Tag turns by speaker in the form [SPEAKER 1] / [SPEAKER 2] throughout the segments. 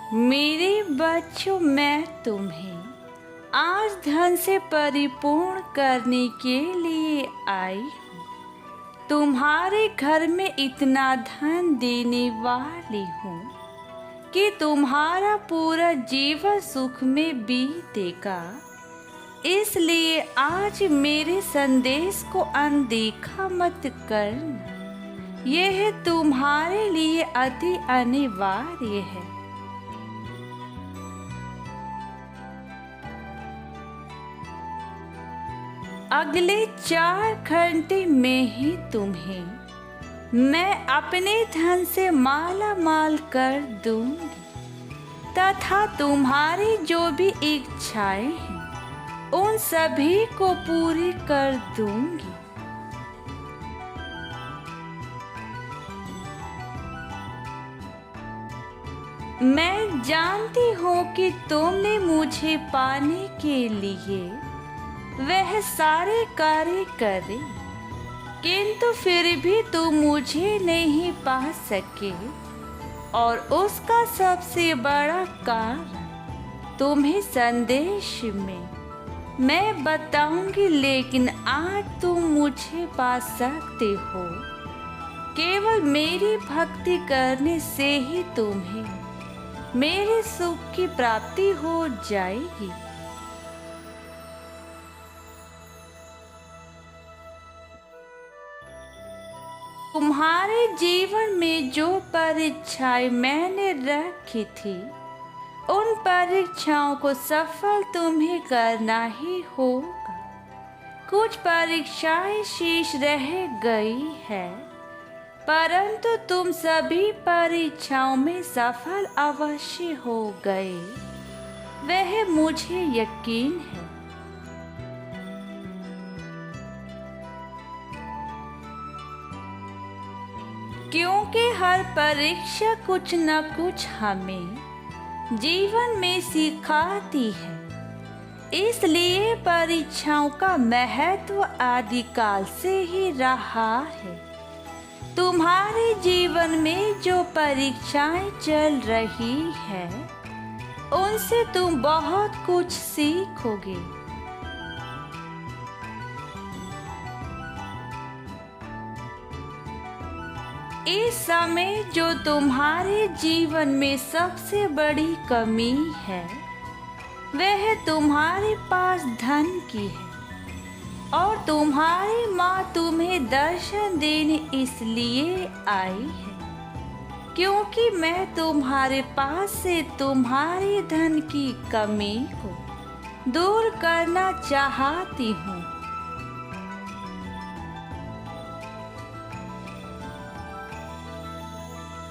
[SPEAKER 1] मेरे बच्चों, मैं तुम्हें आज धन से परिपूर्ण करने के लिए आई हूँ। तुम्हारे घर में इतना धन देने वाली हूँ कि तुम्हारा पूरा जीवन सुख में बीतेगा। इसलिए आज मेरे संदेश को अनदेखा मत करना। यह तुम्हारे लिए अति अनिवार्य है। अगले 4 घंटे में ही तुम्हें मैं अपने धन से माला माल कर दूंगी तथा तुम्हारी जो भी इच्छाएं हैं उन सभी को पूरी कर दूंगी। मैं जानती हूँ कि तुमने मुझे पाने के लिए वह सारे कार्य करे, किंतु फिर भी तुम मुझे नहीं पा सके। और उसका सबसे बड़ा कारण तुम्हें संदेश में मैं बताऊंगी, लेकिन आज तुम मुझे पा सकते हो। केवल मेरी भक्ति करने से ही तुम्हें मेरे सुख की प्राप्ति हो जाएगी। तुम्हारे जीवन में जो परीक्षाएं मैंने रखी थी उन परीक्षाओं को सफल तुम्हें करना ही होगा। कुछ परीक्षाएं शेष रह गई है, परंतु तुम सभी परीक्षाओं में सफल अवश्य हो गए, वह मुझे यकीन है। क्योंकि हर परीक्षा कुछ न कुछ हमें जीवन में सिखाती है, इसलिए परीक्षाओं का महत्व आदिकाल से ही रहा है। तुम्हारे जीवन में जो परीक्षाएं चल रही है उनसे तुम बहुत कुछ सीखोगे। इस समय जो तुम्हारे जीवन में सबसे बड़ी कमी है वह तुम्हारे पास धन की है, और तुम्हारी माँ तुम्हें दर्शन देने इसलिए आई है क्योंकि मैं तुम्हारे पास से तुम्हारे धन की कमी को दूर करना चाहती हूँ।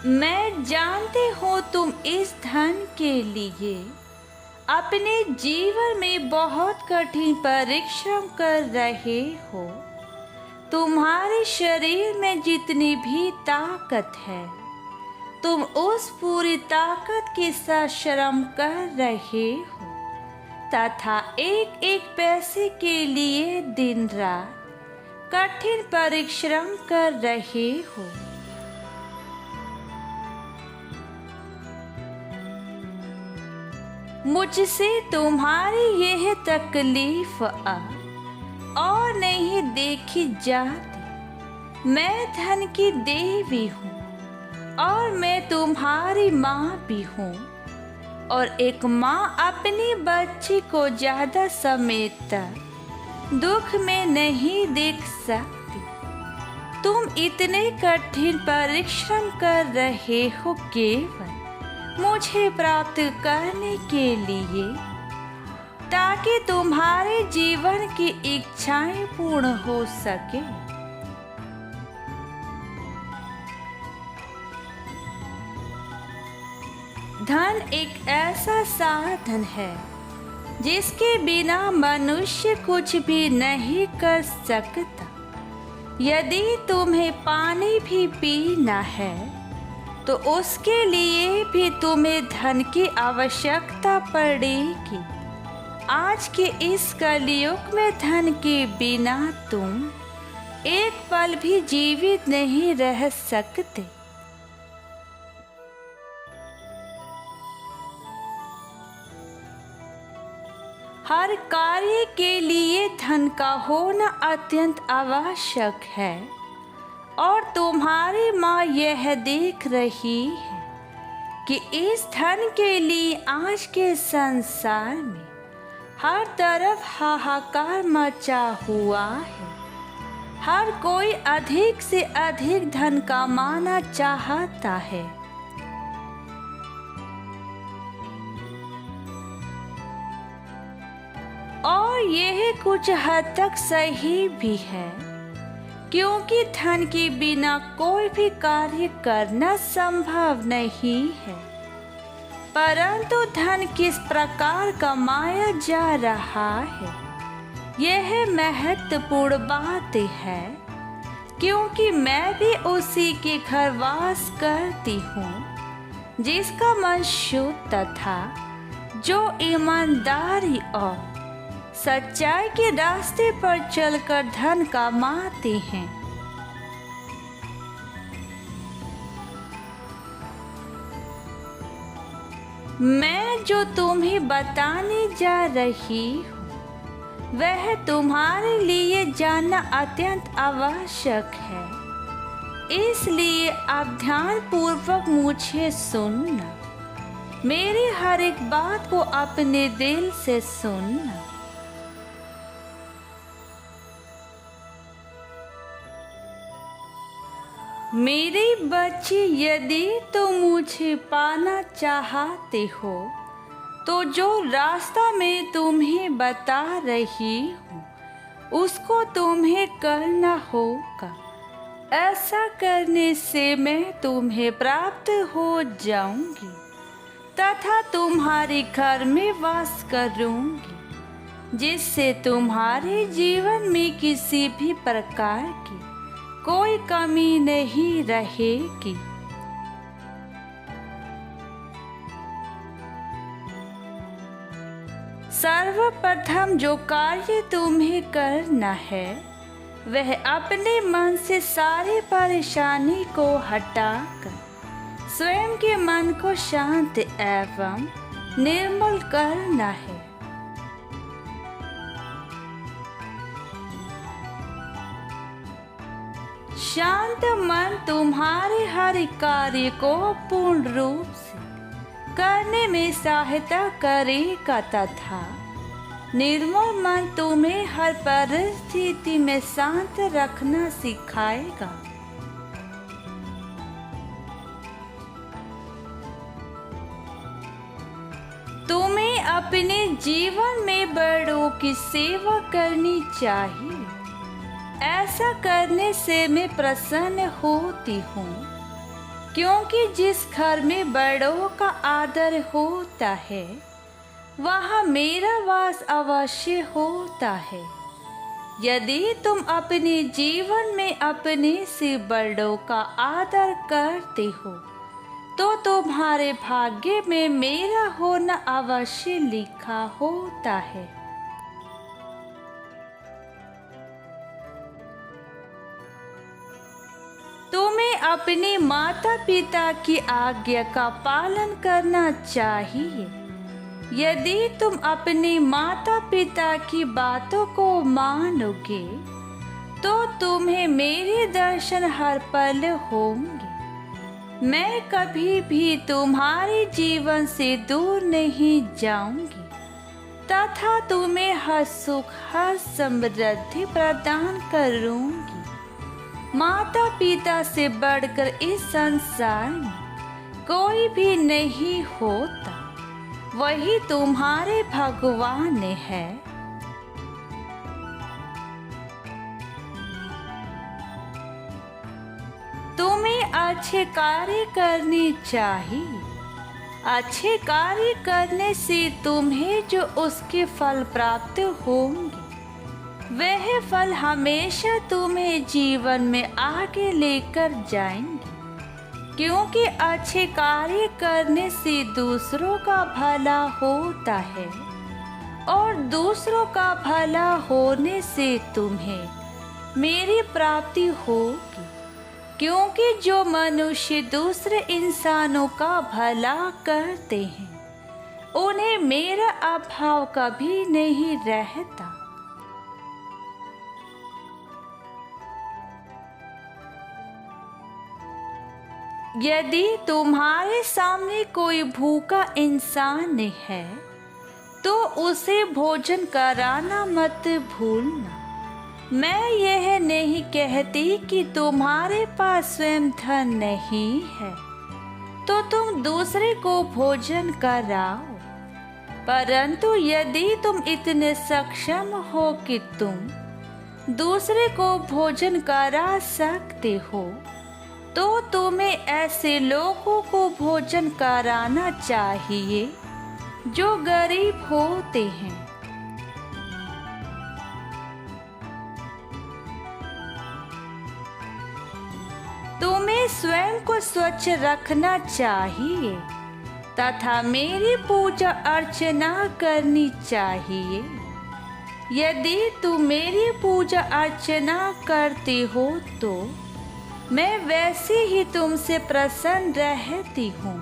[SPEAKER 1] मैं जानती हूँ तुम इस धन के लिए अपने जीवन में बहुत कठिन परिश्रम कर रहे हो। तुम्हारे शरीर में जितनी भी ताकत है तुम उस पूरी ताकत के साथ श्रम कर रहे हो तथा एक एक पैसे के लिए दिन रात कठिन परिश्रम कर रहे हो। मुझसे तुम्हारी यह तकलीफ और नहीं देखी जाती। मैं धन की देवी हूँ और मैं तुम्हारी माँ भी हूँ, और एक माँ अपनी बच्ची को ज्यादा समय तक दुख में नहीं देख सकती। तुम इतने कठिन परिश्रम कर रहे हो केवल मुझे प्राप्त करने के लिए, ताकि तुम्हारे जीवन की इच्छाएं पूर्ण हो सके। धन एक ऐसा साधन है जिसके बिना मनुष्य कुछ भी नहीं कर सकता। यदि तुम्हें पानी भी पीना है तो उसके लिए भी तुम्हें धन की आवश्यकता पड़ेगी। आज के इस कलयुग में धन के बिना तुम एक पल भी जीवित नहीं रह सकते। हर कार्य के लिए धन का होना अत्यंत आवश्यक है और तुम्हारी माँ यह देख रही है कि इस धन के लिए आज के संसार में हर तरफ हाहाकार मचा हुआ है। हर कोई अधिक से अधिक धन कमाना चाहता है। और यह कुछ हद तक सही भी है, क्योंकि धन के बिना कोई भी कार्य करना संभव नहीं है। परंतु धन किस प्रकार कमाया जा रहा है, यह महत्वपूर्ण बात है, क्योंकि मैं भी उसी के घर वास करती हूँ जिसका मन शुद्ध तथा जो ईमानदारी और सच्चाई के रास्ते पर चलकर धन कमाते हैं। मैं जो तुम्हें बताने जा रही हूँ वह तुम्हारे लिए जानना अत्यंत आवश्यक है, इसलिए आप ध्यान पूर्वक मुझे सुनना। मेरी हर एक बात को अपने दिल से सुनना। मेरे बच्चे, यदि तुम मुझे पाना चाहते हो तो जो रास्ता मैं तुम्हें बता रही हूँ उसको तुम्हें करना होगा। ऐसा करने से मैं तुम्हें प्राप्त हो जाऊंगी तथा तुम्हारे घर में वास करूंगी, जिससे तुम्हारे जीवन में किसी भी प्रकार की कोई कमी नहीं रहेगी। सर्वप्रथम जो कार्य तुम्हें करना है वह अपने मन से सारी परेशानी को हटाकर स्वयं के मन को शांत एवं निर्मल करना है। शांत मन तुम्हारे हर कार्य को पूर्ण रूप से करने में सहायता करेगा तथा निर्मल मन तुम्हें हर परिस्थिति में शांत रखना सिखाएगा। तुम्हें अपने जीवन में बड़ों की सेवा करनी चाहिए। ऐसा करने से मैं प्रसन्न होती हूँ, क्योंकि जिस घर में बड़ों का आदर होता है वहाँ मेरा वास अवश्य होता है। यदि तुम अपने जीवन में अपने से बड़ों का आदर करते हो तो तुम्हारे भाग्य में मेरा होना अवश्य लिखा होता है। तुम्हें अपने माता पिता की आज्ञा का पालन करना चाहिए। यदि तुम अपने माता पिता की बातों को मानोगे तो तुम्हें मेरे दर्शन हर पल होंगे। मैं कभी भी तुम्हारे जीवन से दूर नहीं जाऊंगी तथा तुम्हें हर सुख हर समृद्धि प्रदान करूंगी। माता पिता से बढ़कर इस संसार में कोई भी नहीं होता, वही तुम्हारे भगवान है। तुम्हें अच्छे कार्य करने चाहिए। अच्छे कार्य करने से तुम्हें जो उसके फल प्राप्त होंगे वह फल हमेशा तुम्हें जीवन में आगे लेकर जाएंगे, क्योंकि अच्छे कार्य करने से दूसरों का भला होता है और दूसरों का भला होने से तुम्हें मेरी प्राप्ति होगी। क्योंकि जो मनुष्य दूसरे इंसानों का भला करते हैं उन्हें मेरा अभाव कभी नहीं रहता। यदि तुम्हारे सामने कोई भूखा इंसान है तो उसे भोजन कराना मत भूलना। मैं यह नहीं कहती कि तुम्हारे पास स्वयं धन नहीं है तो तुम दूसरे को भोजन कराओ, परंतु यदि तुम इतने सक्षम हो कि तुम दूसरे को भोजन करा सकते हो तो तुम्हें ऐसे लोगों को भोजन कराना चाहिए जो गरीब होते हैं। तुम्हें स्वयं को स्वच्छ रखना चाहिए तथा मेरी पूजा अर्चना करनी चाहिए। यदि तुम मेरी पूजा अर्चना करते हो तो मैं वैसे ही तुमसे प्रसन्न रहती हूँ,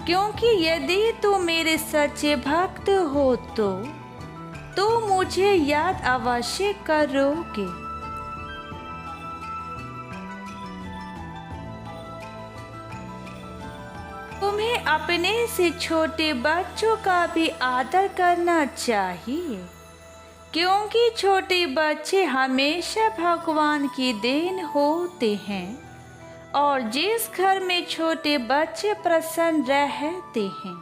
[SPEAKER 1] क्योंकि यदि तुम मेरे सच्चे भक्त हो तो मुझे याद अवश्य करोगे। तुम्हें अपने से छोटे बच्चों का भी आदर करना चाहिए, क्योंकि छोटे बच्चे हमेशा भगवान की देन होते हैं और जिस घर में छोटे बच्चे प्रसन्न रहते हैं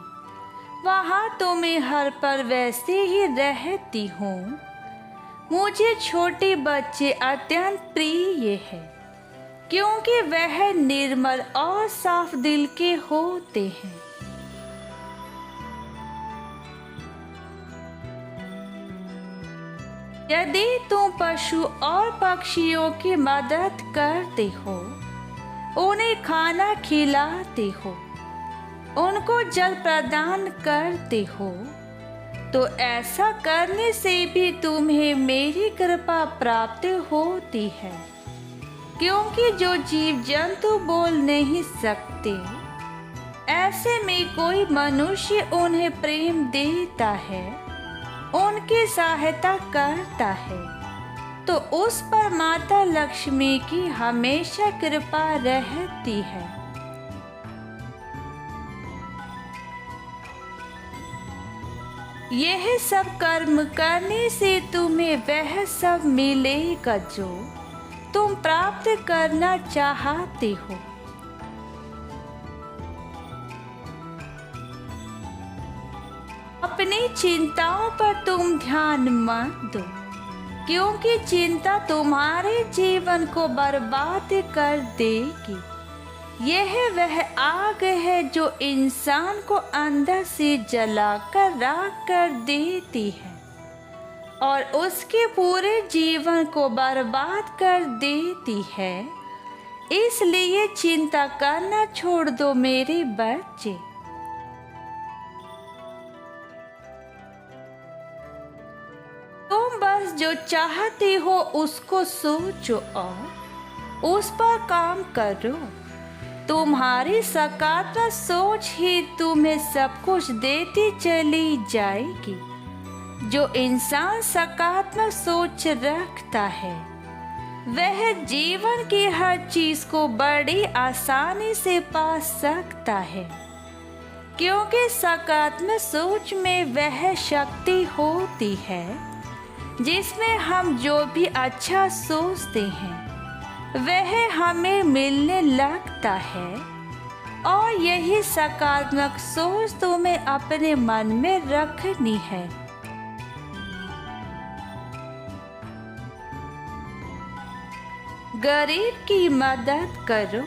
[SPEAKER 1] वहाँ तो मैं हर पल वैसे ही रहती हूँ। मुझे छोटे बच्चे अत्यंत प्रिय है, क्योंकि वह निर्मल और साफ दिल के होते हैं। यदि तुम पशु और पक्षियों की मदद करते हो, उन्हें खाना खिलाते हो, उनको जल प्रदान करते हो, तो ऐसा करने से भी तुम्हें मेरी कृपा प्राप्त होती है, क्योंकि जो जीव जंतु बोल नहीं सकते ऐसे में कोई मनुष्य उन्हें प्रेम देता है, उनकी सहायता करता है, तो उस पर माता लक्ष्मी की हमेशा कृपा रहती है। यह सब कर्म करने से तुम्हें वह सब मिलेगा जो तुम प्राप्त करना चाहते हो। अपनी चिंताओं पर तुम ध्यान मत दो, क्योंकि चिंता तुम्हारे जीवन को बर्बाद कर देगी। यह वह आग है जो इंसान को अंदर से जलाकर राख कर देती है और उसके पूरे जीवन को बर्बाद कर देती है। इसलिए चिंता करना छोड़ दो मेरे बच्चे। तुम बस जो चाहते हो उसको सोचो और उस पर काम करो। तुम्हारी सकारात्मक सोच ही तुम्हें सब कुछ देती चली जाएगी। जो इंसान सकारात्मक सोच रखता है वह जीवन की हर चीज को बड़ी आसानी से पा सकता है, क्योंकि सकारात्मक सोच में वह शक्ति होती है जिसमें हम जो भी अच्छा सोचते हैं वह हमें मिलने लगता है। और यही सकारात्मक सोच तुम्हें अपने मन में रखनी है। गरीब की मदद करो।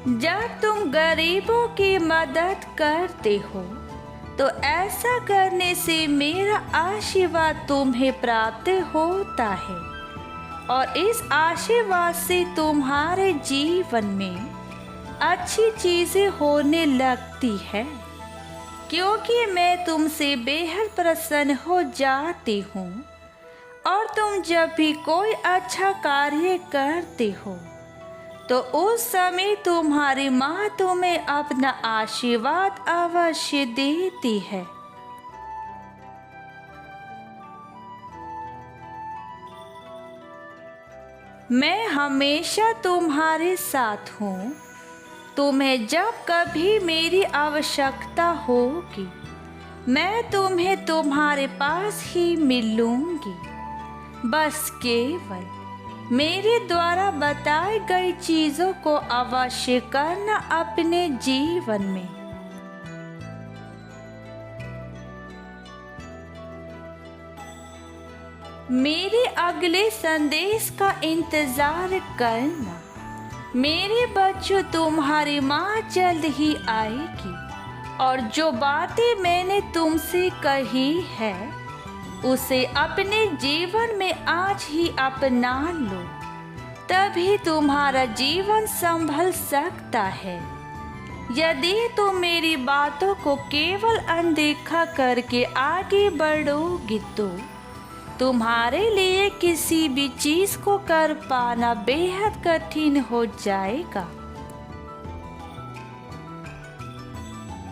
[SPEAKER 1] जब तुम गरीबों की मदद करते हो तो ऐसा करने से मेरा आशीर्वाद तुम्हें प्राप्त होता है और इस आशीर्वाद से तुम्हारे जीवन में अच्छी चीजें होने लगती है, क्योंकि मैं तुमसे बेहद प्रसन्न हो जाती हूँ। और तुम जब भी कोई अच्छा कार्य करते हो तो उस समय तुम्हारी माँ तुम्हें अपना आशीर्वाद अवश्य देती है। मैं हमेशा तुम्हारे साथ हूँ। तुम्हें जब कभी मेरी आवश्यकता होगी, मैं तुम्हें तुम्हारे पास ही मिलूंगी। बस केवल मेरे द्वारा बताई गई चीज़ों को अवश्य करना अपने जीवन में। मेरे अगले संदेश का इंतजार करना। मेरे बच्चों, तुम्हारी माँ जल्द ही आएगी और जो बातें मैंने तुमसे कही है उसे अपने जीवन में आज ही अपना लो, तभी तुम्हारा जीवन संभल सकता है। यदि तुम मेरी बातों को केवल अनदेखा करके आगे बढ़ोगे तो तुम्हारे लिए किसी भी चीज़ को कर पाना बेहद कठिन हो जाएगा।